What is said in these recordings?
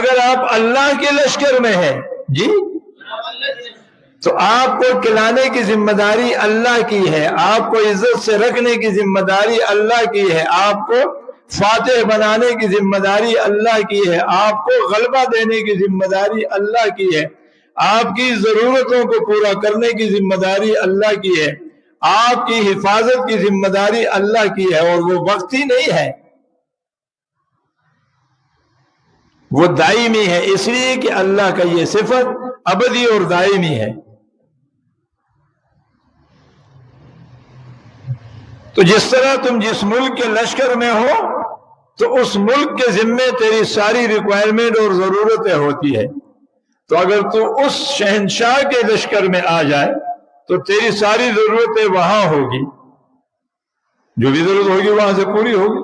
اگر آپ اللہ کے لشکر میں ہیں جی تو آپ کو کھلانے کی ذمہ داری اللہ کی ہے، آپ کو عزت سے رکھنے کی ذمہ داری اللہ کی ہے، آپ کو فاتح بنانے کی ذمہ داری اللہ کی ہے، آپ کو غلبہ دینے کی ذمہ داری اللہ کی ہے، آپ کی ضرورتوں کو پورا کرنے کی ذمہ داری اللہ کی ہے، آپ کی حفاظت کی ذمہ داری اللہ کی ہے، اور وہ وقتی نہیں ہے، وہ دائمی ہے، اس لیے کہ اللہ کا یہ صفت ابدی اور دائمی ہے۔ تو جس طرح تم جس ملک کے لشکر میں ہو تو اس ملک کے ذمے تیری ساری ریکوائرمنٹ اور ضرورتیں ہوتی ہے، تو اگر تو اس شہنشاہ کے لشکر میں آ جائے تو تیری ساری ضرورتیں وہاں ہوگی، جو بھی ضرورت ہوگی وہاں سے پوری ہوگی۔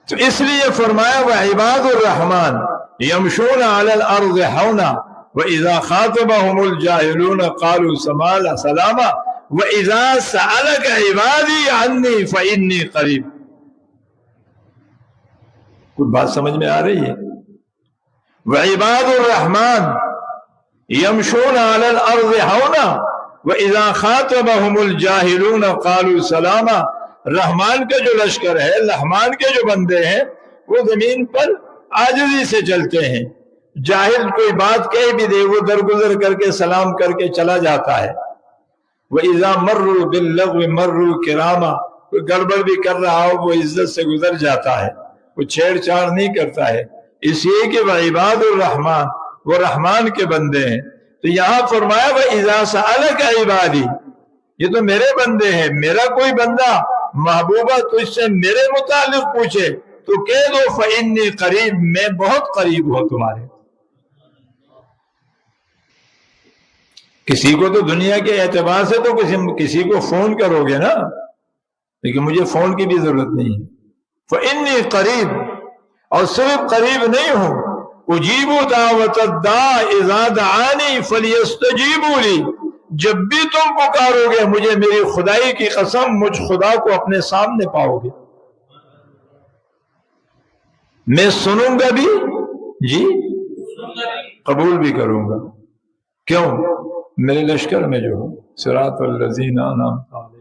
تو اس لیے فرمایا وعباد الرحمن یمشون علی الارض ہونا واذا خاطبهم الجاہلون قالوا سلاما واذا سألك عبادی عنی فانی قریب۔ کچھ بات سمجھ میں آ رہی ہے؟ وعباد الرحمن یمشون علی الارض ہونا واذا خاطبهم الجاہلون قالوا سلاما۔ رحمان کا جو لشکر ہے، رحمان کے جو بندے ہیں، وہ زمین پر عاجزی سے چلتے ہیں، جاہل کوئی بات کہہ بھی دے وہ درگزر کر کے سلام کر کے چلا جاتا ہے۔ وَإِذَا مَرُّوا بِاللَّغْوِ مَرُّوا كِرَامًا، کوئی گڑبڑ بھی کر رہا ہو وہ عزت سے گزر جاتا ہے، وہ چھیڑ چھاڑ نہیں کرتا ہے، اس لیے کہ وعباد الرحمن، وہ رحمان کے بندے ہیں۔ تو یہاں فرمایا وَإِذَا سَأَلَكَ عِبَادِي، یہ تو میرے بندے ہیں، میرا کوئی بندہ محبوبہ تجھ سے میرے متعلق پوچھے تو کہہ دو فإنی قریب، میں بہت قریب ہوں تمہارے۔ کسی کو تو دنیا کے اعتبار سے تو کسی کو فون کرو گے نا، لیکن مجھے فون کی بھی ضرورت نہیں ہے۔ فإنی قریب، اور صرف قریب نہیں ہوں، اجیب دعوت الداع اذا دعانی فلیستجیبوا لی، جب بھی تم پکارو گے مجھے، میری خدائی کی قسم، مجھ خدا کو اپنے سامنے پاؤ گے، میں سنوں گا بھی جی، قبول بھی کروں گا۔ کیوں؟ میرے لشکر میں جو ہوں صراط الذین انعمت علیہم